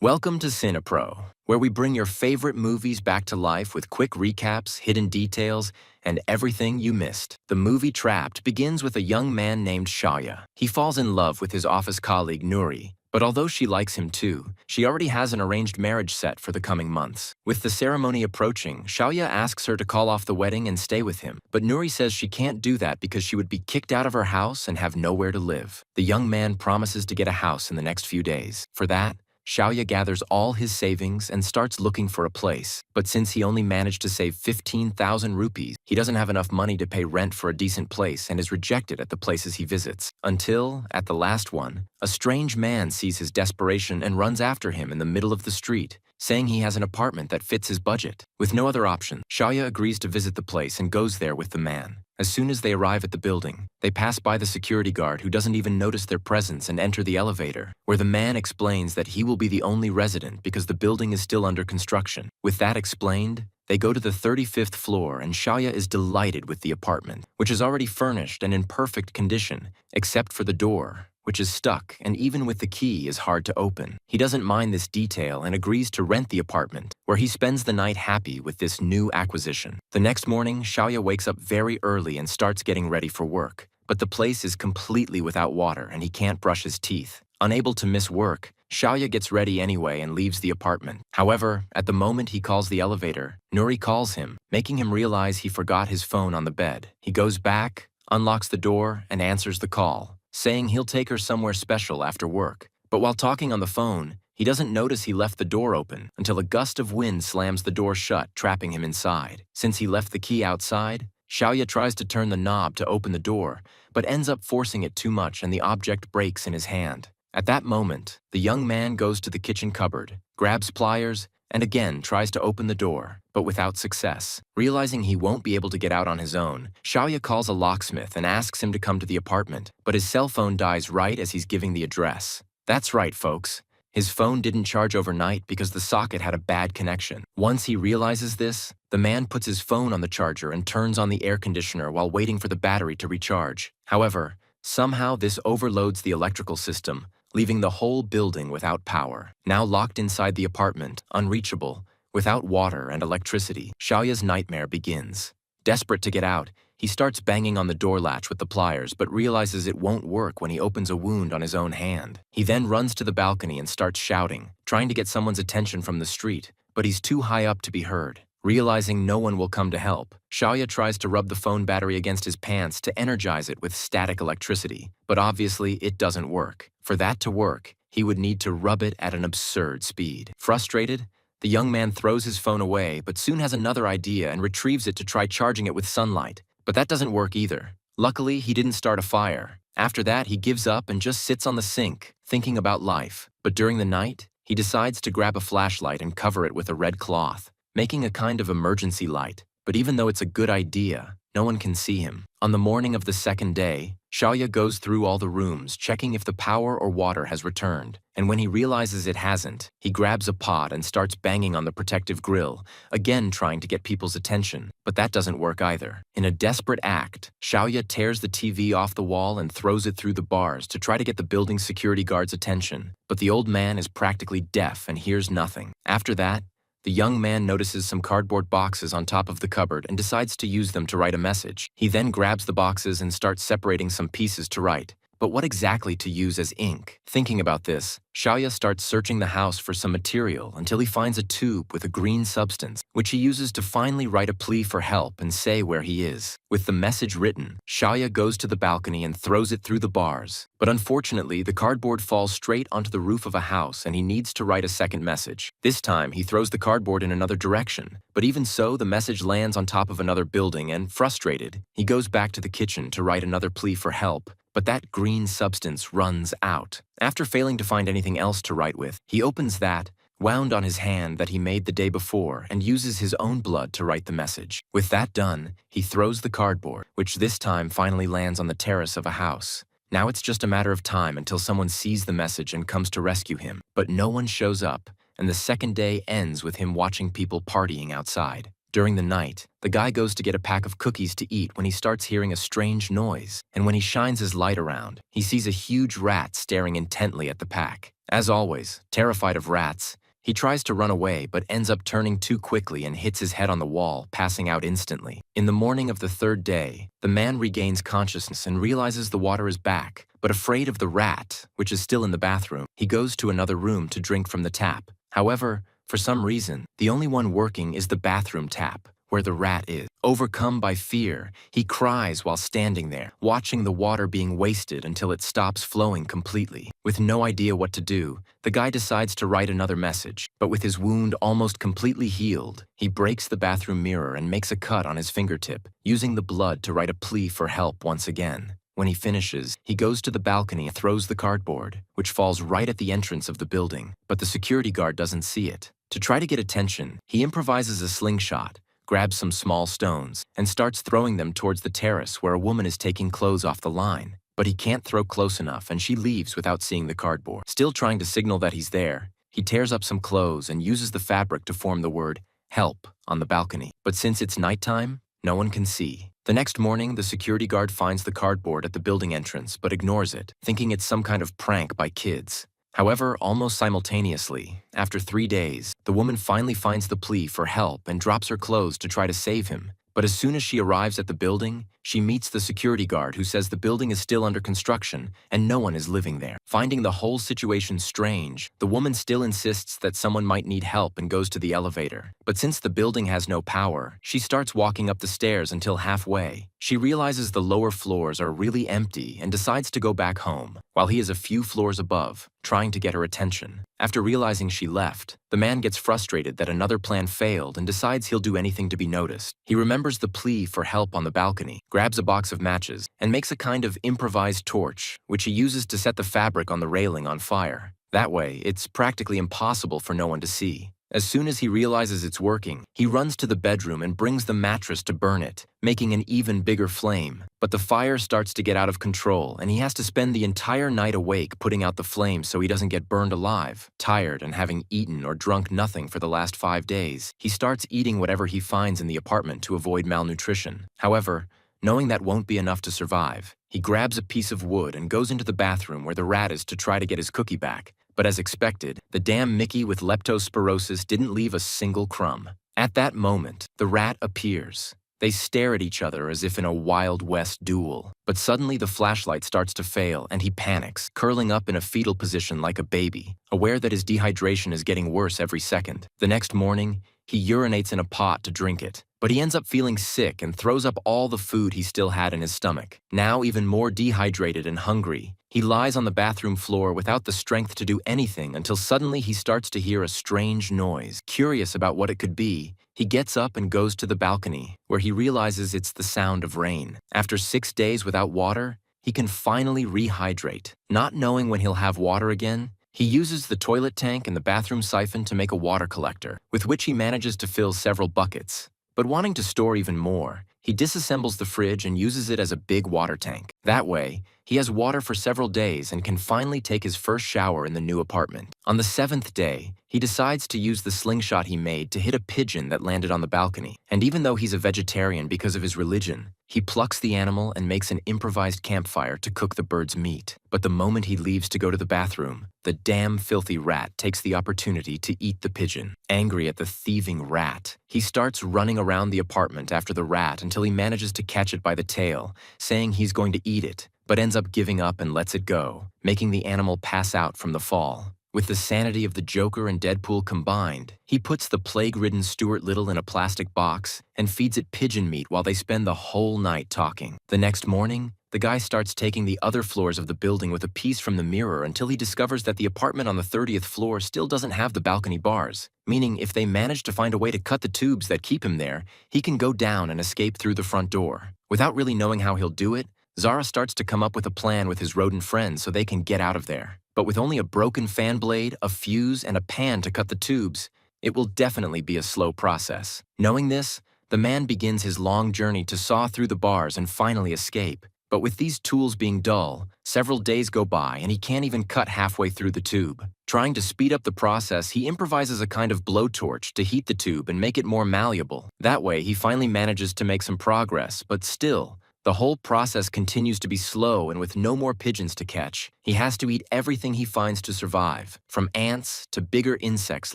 Welcome to CINEPRO, where we bring your favorite movies back to life with quick recaps, hidden details, and everything you missed. The movie Trapped begins with a young man named Shaya. He falls in love with his office colleague Nuri, but although she likes him too, she already has an arranged marriage set for the coming months. With the ceremony approaching, Shaya asks her to call off the wedding and stay with him, but Nuri says she can't do that because she would be kicked out of her house and have nowhere to live. The young man promises to get a house in the next few days. For that, Shaya gathers all his savings and starts looking for a place. But since he only managed to save 15,000 rupees, he doesn't have enough money to pay rent for a decent place and is rejected at the places he visits. Until, at the last one, a strange man sees his desperation and runs after him in the middle of the street, saying he has an apartment that fits his budget. With no other option, Shaya agrees to visit the place and goes there with the man. As soon as they arrive at the building, they pass by the security guard who doesn't even notice their presence and enter the elevator, where the man explains that he will be the only resident because the building is still under construction. With that explained, they go to the 35th floor and Shaya is delighted with the apartment, which is already furnished and in perfect condition, except for the door, which is stuck and even with the key is hard to open. He doesn't mind this detail and agrees to rent the apartment, where he spends the night happy with this new acquisition. The next morning, Shaya wakes up very early and starts getting ready for work, but the place is completely without water and he can't brush his teeth. Unable to miss work, Shaya gets ready anyway and leaves the apartment. However, at the moment he calls the elevator, Nuri calls him, making him realize he forgot his phone on the bed. He goes back, unlocks the door, and answers the call, saying he'll take her somewhere special after work. But while talking on the phone, he doesn't notice he left the door open until a gust of wind slams the door shut, trapping him inside. Since he left the key outside, Shaya tries to turn the knob to open the door, but ends up forcing it too much and the object breaks in his hand. At that moment, the young man goes to the kitchen cupboard, grabs pliers, and again tries to open the door, but without success. Realizing he won't be able to get out on his own, Shaya calls a locksmith and asks him to come to the apartment, but his cell phone dies right as he's giving the address. That's right, folks. His phone didn't charge overnight because the socket had a bad connection. Once he realizes this, the man puts his phone on the charger and turns on the air conditioner while waiting for the battery to recharge. However, somehow this overloads the electrical system, leaving the whole building without power. Now locked inside the apartment, unreachable, without water and electricity, Shaya's nightmare begins. Desperate to get out, he starts banging on the door latch with the pliers but realizes it won't work when he opens a wound on his own hand. He then runs to the balcony and starts shouting, trying to get someone's attention from the street, but he's too high up to be heard. Realizing no one will come to help, Shaya tries to rub the phone battery against his pants to energize it with static electricity, but obviously it doesn't work. For that to work, he would need to rub it at an absurd speed. Frustrated, the young man throws his phone away but soon has another idea and retrieves it to try charging it with sunlight. But that doesn't work either. Luckily, he didn't start a fire. After that, he gives up and just sits on the sink, thinking about life. But during the night, he decides to grab a flashlight and cover it with a red cloth, making a kind of emergency light. But even though it's a good idea, no one can see him. On the morning of the second day, Shaya goes through all the rooms, checking if the power or water has returned. And when he realizes it hasn't, he grabs a pot and starts banging on the protective grill, again trying to get people's attention. But that doesn't work either. In a desperate act, Shaya tears the TV off the wall and throws it through the bars to try to get the building's security guard's attention. But the old man is practically deaf and hears nothing. After that, the young man notices some cardboard boxes on top of the cupboard and decides to use them to write a message. He then grabs the boxes and starts separating some pieces to write. But what exactly to use as ink? Thinking about this, Shaya starts searching the house for some material until he finds a tube with a green substance, which he uses to finally write a plea for help and say where he is. With the message written, Shaya goes to the balcony and throws it through the bars. But unfortunately, the cardboard falls straight onto the roof of a house and he needs to write a second message. This time, he throws the cardboard in another direction. But even so, the message lands on top of another building and, frustrated, he goes back to the kitchen to write another plea for help. But that green substance runs out. After failing to find anything else to write with, he opens that, wound on his hand that he made the day before, and uses his own blood to write the message. With that done, he throws the cardboard, which this time finally lands on the terrace of a house. Now it's just a matter of time until someone sees the message and comes to rescue him. But no one shows up, and the second day ends with him watching people partying outside. During the night, the guy goes to get a pack of cookies to eat when he starts hearing a strange noise, and when he shines his light around, he sees a huge rat staring intently at the pack. As always, terrified of rats, he tries to run away but ends up turning too quickly and hits his head on the wall, passing out instantly. In the morning of the third day, the man regains consciousness and realizes the water is back, but afraid of the rat, which is still in the bathroom, he goes to another room to drink from the tap. However, for some reason, the only one working is the bathroom tap, where the rat is. Overcome by fear, he cries while standing there, watching the water being wasted until it stops flowing completely. With no idea what to do, the guy decides to write another message, but with his wound almost completely healed, he breaks the bathroom mirror and makes a cut on his fingertip, using the blood to write a plea for help once again. When he finishes, he goes to the balcony and throws the cardboard, which falls right at the entrance of the building, but the security guard doesn't see it. To try to get attention, he improvises a slingshot, grabs some small stones, and starts throwing them towards the terrace where a woman is taking clothes off the line. But he can't throw close enough and she leaves without seeing the cardboard. Still trying to signal that he's there, he tears up some clothes and uses the fabric to form the word "help" on the balcony. But since it's nighttime, no one can see. The next morning, the security guard finds the cardboard at the building entrance but ignores it, thinking it's some kind of prank by kids. However, almost simultaneously, after 3 days, the woman finally finds the plea for help and drops her clothes to try to save him. But as soon as she arrives at the building, she meets the security guard who says the building is still under construction and no one is living there. Finding the whole situation strange, the woman still insists that someone might need help and goes to the elevator. But since the building has no power, she starts walking up the stairs until halfway. She realizes the lower floors are really empty and decides to go back home, while he is a few floors above, trying to get her attention. After realizing she left, the man gets frustrated that another plan failed and decides he'll do anything to be noticed. He remembers the plea for help on the balcony, grabs a box of matches, and makes a kind of improvised torch, which he uses to set the fabric on the railing on fire. That way, it's practically impossible for no one to see. As soon as he realizes it's working, he runs to the bedroom and brings the mattress to burn it, making an even bigger flame. But the fire starts to get out of control, and he has to spend the entire night awake putting out the flame so he doesn't get burned alive. Tired and having eaten or drunk nothing for the last 5 days, he starts eating whatever he finds in the apartment to avoid malnutrition. However, knowing that won't be enough to survive, he grabs a piece of wood and goes into the bathroom where the rat is to try to get his cookie back. But as expected, the damn Mickey with leptospirosis didn't leave a single crumb. At that moment, the rat appears. They stare at each other as if in a Wild West duel. But suddenly the flashlight starts to fail and he panics, curling up in a fetal position like a baby, aware that his dehydration is getting worse every second. The next morning, he urinates in a pot to drink it. But he ends up feeling sick and throws up all the food he still had in his stomach. Now even more dehydrated and hungry, he lies on the bathroom floor without the strength to do anything until suddenly he starts to hear a strange noise. Curious about what it could be, he gets up and goes to the balcony, where he realizes it's the sound of rain. After 6 days without water, he can finally rehydrate. Not knowing when he'll have water again, he uses the toilet tank and the bathroom siphon to make a water collector, with which he manages to fill several buckets. But wanting to store even more, he disassembles the fridge and uses it as a big water tank. That way, he has water for several days and can finally take his first shower in the new apartment. On the 7th day, he decides to use the slingshot he made to hit a pigeon that landed on the balcony. And even though he's a vegetarian because of his religion, he plucks the animal and makes an improvised campfire to cook the bird's meat. But the moment he leaves to go to the bathroom, the damn filthy rat takes the opportunity to eat the pigeon. Angry at the thieving rat, he starts running around the apartment after the rat until he manages to catch it by the tail, saying he's going to eat it, but ends up giving up and lets it go, making the animal pass out from the fall. With the sanity of the Joker and Deadpool combined, he puts the plague-ridden Stuart Little in a plastic box and feeds it pigeon meat while they spend the whole night talking. The next morning, the guy starts taking the other floors of the building with a piece from the mirror until he discovers that the apartment on the 30th floor still doesn't have the balcony bars, meaning if they manage to find a way to cut the tubes that keep him there, he can go down and escape through the front door. Without really knowing how he'll do it, Zara starts to come up with a plan with his rodent friends so they can get out of there. But with only a broken fan blade, a fuse, and a pan to cut the tubes, it will definitely be a slow process. Knowing this, the man begins his long journey to saw through the bars and finally escape. But with these tools being dull, Several days go by and he can't even cut halfway through the tube. Trying to speed up the process, he improvises a kind of blowtorch to heat the tube and make it more malleable. That way, he finally manages to make some progress, but still, the whole process continues to be slow, and with no more pigeons to catch, he has to eat everything he finds to survive, from ants to bigger insects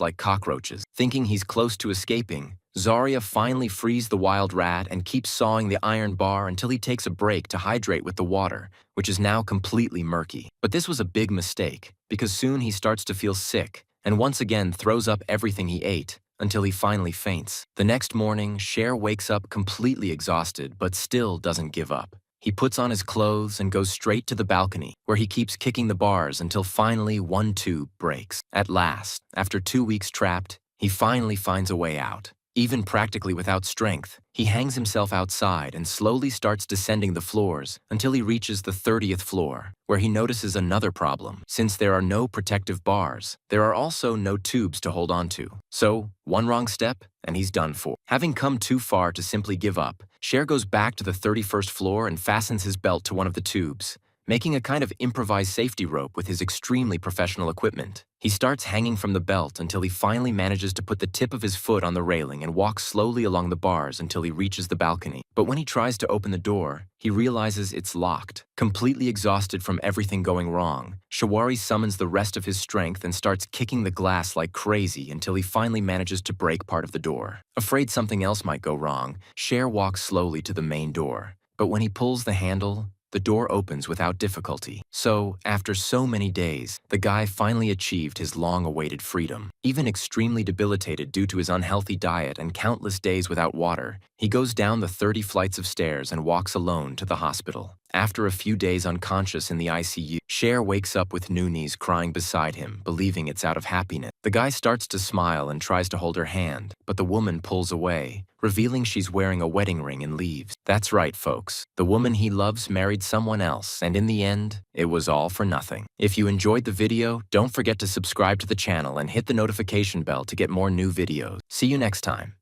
like cockroaches. Thinking he's close to escaping, Zarya finally frees the wild rat and keeps sawing the iron bar until he takes a break to hydrate with the water, which is now completely murky. But this was a big mistake, because soon he starts to feel sick and once again throws up everything he ate, until he finally faints. The next morning, Cher wakes up completely exhausted but still doesn't give up. He puts on his clothes and goes straight to the balcony, where he keeps kicking the bars until finally one tube breaks. At last, after 2 weeks trapped, he finally finds a way out. Even practically without strength, he hangs himself outside and slowly starts descending the floors until he reaches the 30th floor, where he notices another problem. Since there are no protective bars, there are also no tubes to hold onto. So, one wrong step, and he's done for. Having come too far to simply give up, Cher goes back to the 31st floor and fastens his belt to one of the tubes, making a kind of improvised safety rope with his extremely professional equipment. He starts hanging from the belt until he finally manages to put the tip of his foot on the railing and walks slowly along the bars until he reaches the balcony. But when he tries to open the door, he realizes it's locked. Completely exhausted from everything going wrong, Shawari summons the rest of his strength and starts kicking the glass like crazy until he finally manages to break part of the door. Afraid something else might go wrong, Cher walks slowly to the main door. But when he pulls the handle, the door opens without difficulty. So, after so many days, the guy finally achieved his long-awaited freedom. Even extremely debilitated due to his unhealthy diet and countless days without water, he goes down the 30 flights of stairs and walks alone to the hospital. After a few days unconscious in the ICU, Cher wakes up with Noonies crying beside him, believing it's out of happiness. The guy starts to smile and tries to hold her hand, but the woman pulls away, revealing she's wearing a wedding ring and leaves. That's right, folks. The woman he loves married someone else, and in the end, it was all for nothing. If you enjoyed the video, don't forget to subscribe to the channel and hit the notification bell to get more new videos. See you next time.